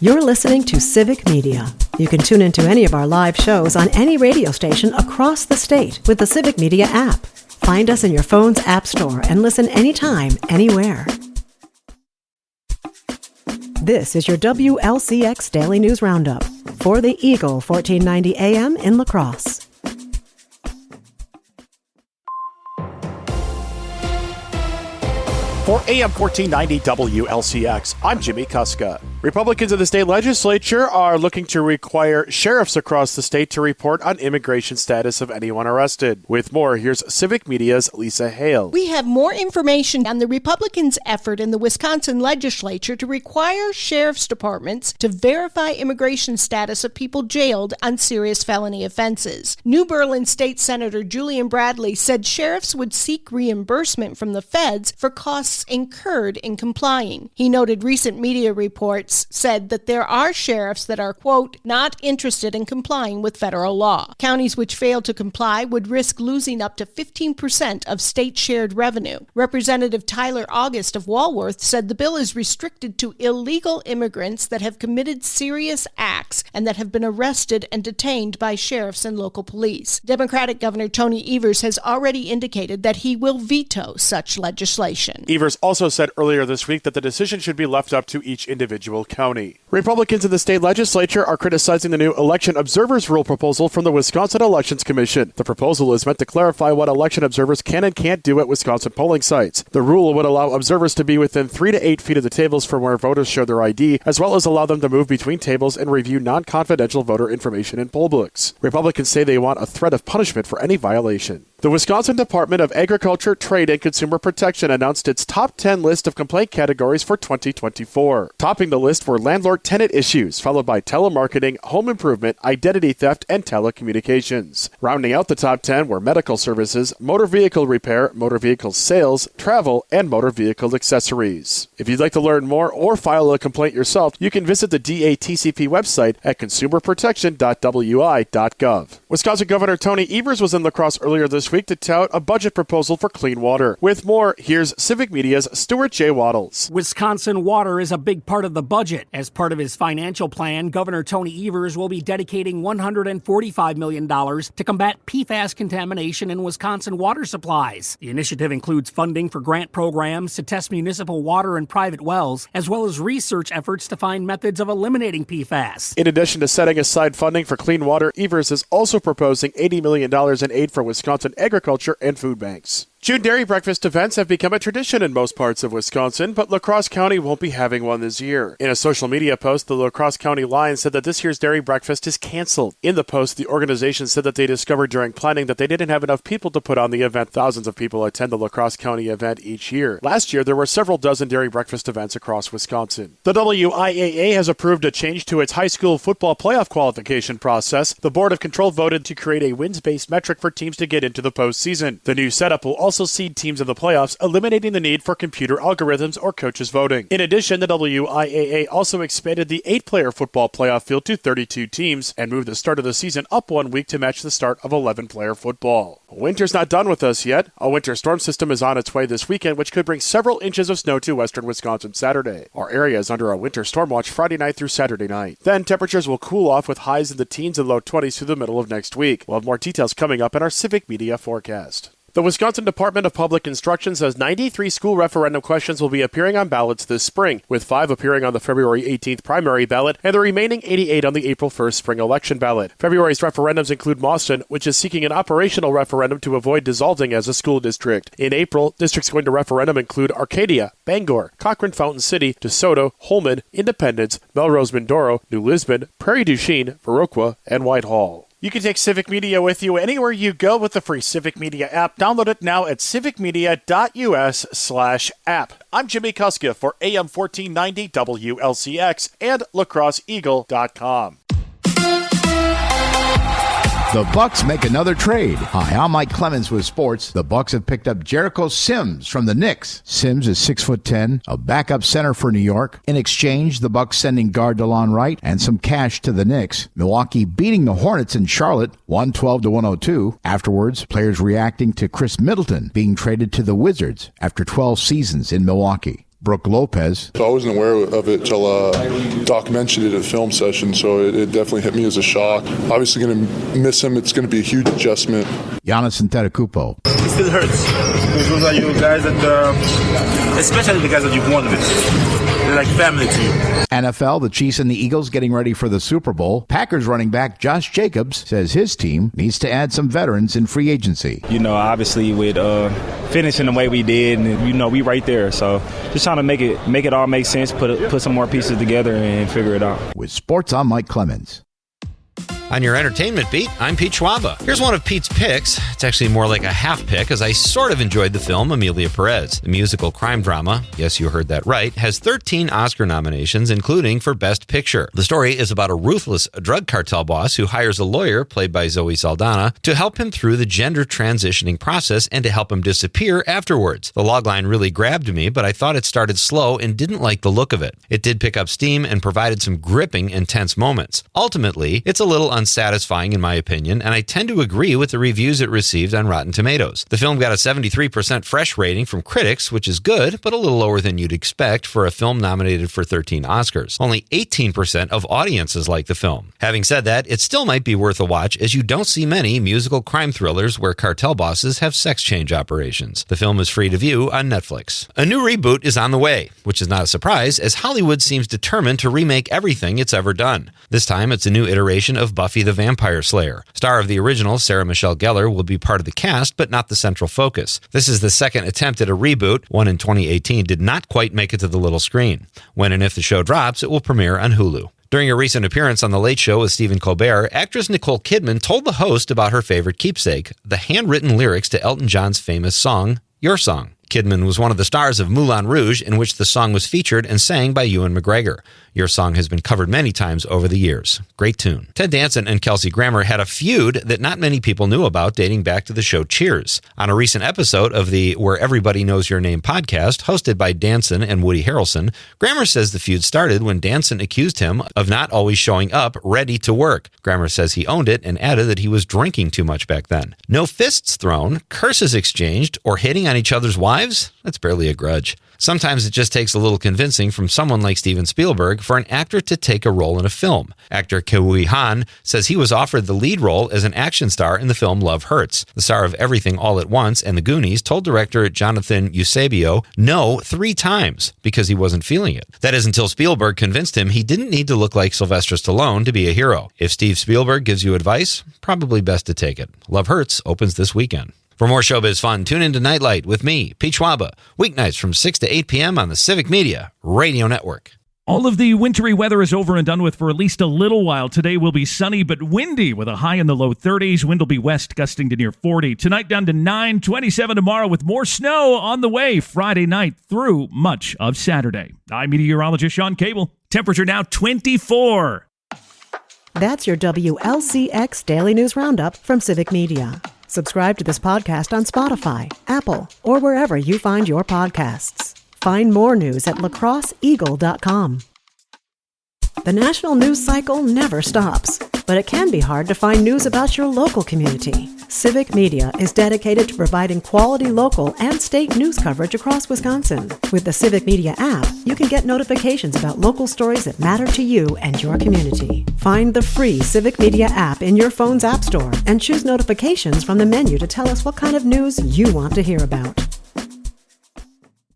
You're listening to Civic Media. You can tune into any of our live shows on any radio station across the state with the Civic Media app. Find us in your phone's app store and listen anytime, anywhere. This is your WLCX Daily News Roundup for the Eagle 1490 AM in La Crosse. For AM 1490 WLCX, I'm Jimmy Kuska. Republicans in the state legislature are looking to require sheriffs across the state to report on immigration status of anyone arrested. With more, here's Civic Media's Lisa Hale. We have more information on the Republicans' effort in the Wisconsin legislature to require sheriff's departments to verify immigration status of people jailed on serious felony offenses. New Berlin State Senator Julian Bradley said sheriffs would seek reimbursement from the feds for costs incurred in complying. He noted recent media reports said that there are sheriffs that are, quote, not interested in complying with federal law. Counties which fail to comply would risk losing up to 15% of state-shared revenue. Representative Tyler August of Walworth said the bill is restricted to illegal immigrants that have committed serious acts and that have been arrested and detained by sheriffs and local police. Democratic Governor Tony Evers has already indicated that he will veto such legislation. Evers also said earlier this week that the decision should be left up to each individual county. Republicans in the state legislature are criticizing the new election observers rule proposal from the Wisconsin Elections Commission. The proposal is meant to clarify what election observers can and can't do at Wisconsin polling sites. The rule would allow observers to be within 3 to 8 feet of the tables from where voters show their ID, as well as allow them to move between tables and review non-confidential voter information in poll books. Republicans say they want a threat of punishment for any violation. The Wisconsin Department of Agriculture, Trade, and Consumer Protection announced its top 10 list of complaint categories for 2024. Topping the list were landlord-tenant issues, followed by telemarketing, home improvement, identity theft, and telecommunications. Rounding out the top 10 were medical services, motor vehicle repair, motor vehicle sales, travel, and motor vehicle accessories. If you'd like to learn more or file a complaint yourself, you can visit the DATCP website at consumerprotection.wi.gov. Wisconsin Governor Tony Evers was in La Crosse earlier this week to tout a budget proposal for clean water. With more, here's Civic Media's Stuart J. Waddles. Wisconsin water is a big part of the budget. As part of his financial plan, Governor Tony Evers will be dedicating $145 million to combat PFAS contamination in Wisconsin water supplies. The initiative includes funding for grant programs to test municipal water and private wells, as well as research efforts to find methods of eliminating PFAS. In addition to setting aside funding for clean water, Evers is also proposing $80 million in aid for Wisconsin agriculture and food banks. June dairy breakfast events have become a tradition in most parts of Wisconsin, but La Crosse County won't be having one this year. In a social media post, the La Crosse County Lions said that this year's dairy breakfast is canceled. In the post, the organization said that they discovered during planning that they didn't have enough people to put on the event. Thousands of people attend the La Crosse County event each year. Last year, there were several dozen dairy breakfast events across Wisconsin. The WIAA has approved a change to its high school football playoff qualification process. The Board of Control voted to create a wins-based metric for teams to get into the postseason. The new setup will also seed teams in the playoffs, eliminating the need for computer algorithms or coaches voting. In addition, the WIAA also expanded the 8-player football playoff field to 32 teams and moved the start of the season up 1 week to match the start of 11-player football. Winter's not done with us yet. A winter storm system is on its way this weekend, which could bring several inches of snow to western Wisconsin Saturday. Our area is under a winter storm watch Friday night through Saturday night. Then temperatures will cool off with highs in the teens and low 20s through the middle of next week. We'll have more details coming up in our Civic Media forecast. The Wisconsin Department of Public Instruction says 93 school referendum questions will be appearing on ballots this spring, with 5 appearing on the February 18th primary ballot and the remaining 88 on the April 1st spring election ballot. February's referendums include Mauston, which is seeking an operational referendum to avoid dissolving as a school district. In April, districts going to referendum include Arcadia, Bangor, Cochrane Fountain City, DeSoto, Holmen, Independence, Melrose Mindoro, New Lisbon, Prairie du Chien, Viroqua, and Whitehall. You can take Civic Media with you anywhere you go with the free Civic Media app. Download it now at civicmedia.us/app. I'm Jimmy Kuska for AM 1490 WLCX and lacrosseeagle.com. The Bucks make another trade. Hi, I'm Mike Clemens with sports. The Bucks have picked up Jericho Sims from the Knicks. Sims is 6'10", a backup center for New York. In exchange, the Bucks sending guard DeLon Wright and some cash to the Knicks. Milwaukee beating the Hornets in Charlotte, 112-102. Afterwards, players reacting to Chris Middleton being traded to the Wizards after 12 seasons in Milwaukee. Brooke Lopez. I wasn't aware of it till Doc mentioned it at a film session, so it definitely hit me as a shock. Obviously going to miss him. It's going to be a huge adjustment. Giannis Antetokounmpo. It still hurts. Those are you guys that, especially the guys that you've won with. They're like family to you. NFL, the Chiefs and the Eagles getting ready for the Super Bowl. Packers running back Josh Jacobs says his team needs to add some veterans in free agency. You know, obviously with finishing the way we did, and you know, we right there. So just trying to make it all make sense, put some more pieces together and figure it out. With sports, I'm Mike Clemens. On your entertainment beat, I'm Pete Schwaba. Here's one of Pete's picks. It's actually more like a half pick, as I sort of enjoyed the film Amelia Perez. The musical crime drama, yes, you heard that right, has 13 Oscar nominations, including for Best Picture. The story is about a ruthless drug cartel boss who hires a lawyer, played by Zoe Saldana, to help him through the gender transitioning process and to help him disappear afterwards. The logline really grabbed me, but I thought it started slow and didn't like the look of it. It did pick up steam and provided some gripping, intense moments. Ultimately, it's a little unsatisfying in my opinion, and I tend to agree with the reviews it received on Rotten Tomatoes. The film got a 73% fresh rating from critics, which is good, but a little lower than you'd expect for a film nominated for 13 Oscars. Only 18% of audiences like the film. Having said that, it still might be worth a watch, as you don't see many musical crime thrillers where cartel bosses have sex change operations. The film is free to view on Netflix. A new reboot is on the way, which is not a surprise, as Hollywood seems determined to remake everything it's ever done. This time, it's a new iteration of Buffy the Vampire Slayer. Star of the original, Sarah Michelle Gellar, will be part of the cast, but not the central focus. This is the second attempt at a reboot. One in 2018 did not quite make it to the little screen. When and if the show drops, it will premiere on Hulu. During a recent appearance on The Late Show with Stephen Colbert, actress Nicole Kidman told the host about her favorite keepsake, the handwritten lyrics to Elton John's famous song, Your Song. Kidman was one of the stars of Moulin Rouge, in which the song was featured and sang by Ewan McGregor. Your Song has been covered many times over the years. Great tune. Ted Danson and Kelsey Grammer had a feud that not many people knew about dating back to the show Cheers. On a recent episode of the Where Everybody Knows Your Name podcast, hosted by Danson and Woody Harrelson, Grammer says the feud started when Danson accused him of not always showing up ready to work. Grammer says he owned it and added that he was drinking too much back then. No fists thrown, curses exchanged, or hitting on each other's wives? That's barely a grudge. Sometimes it just takes a little convincing from someone like Steven Spielberg for an actor to take a role in a film. Actor Ke-Huy Han says he was offered the lead role as an action star in the film Love Hurts. The star of Everything All at Once and The Goonies told director Jonathan Eusebio no 3 times because he wasn't feeling it. That is until Spielberg convinced him he didn't need to look like Sylvester Stallone to be a hero. If Steve Spielberg gives you advice, probably best to take it. Love Hurts opens this weekend. For more showbiz fun, tune into Nightlight with me, Pete Schwaba, weeknights from 6 to 8 p.m. on the Civic Media Radio Network. All of the wintry weather is over and done with for at least a little while. Today will be sunny but windy with a high in the low 30s. Wind will be west, gusting to near 40. Tonight down to 9, 27 tomorrow with more snow on the way Friday night through much of Saturday. I'm meteorologist Sean Cable. Temperature now 24. That's your WLCX Daily News Roundup from Civic Media. Subscribe to this podcast on Spotify, Apple, or wherever you find your podcasts. Find more news at lacrosseeagle.com. The national news cycle never stops, but it can be hard to find news about your local community. Civic Media is dedicated to providing quality local and state news coverage across Wisconsin. With the Civic Media app, you can get notifications about local stories that matter to you and your community. Find the free Civic Media app in your phone's app store and choose notifications from the menu to tell us what kind of news you want to hear about.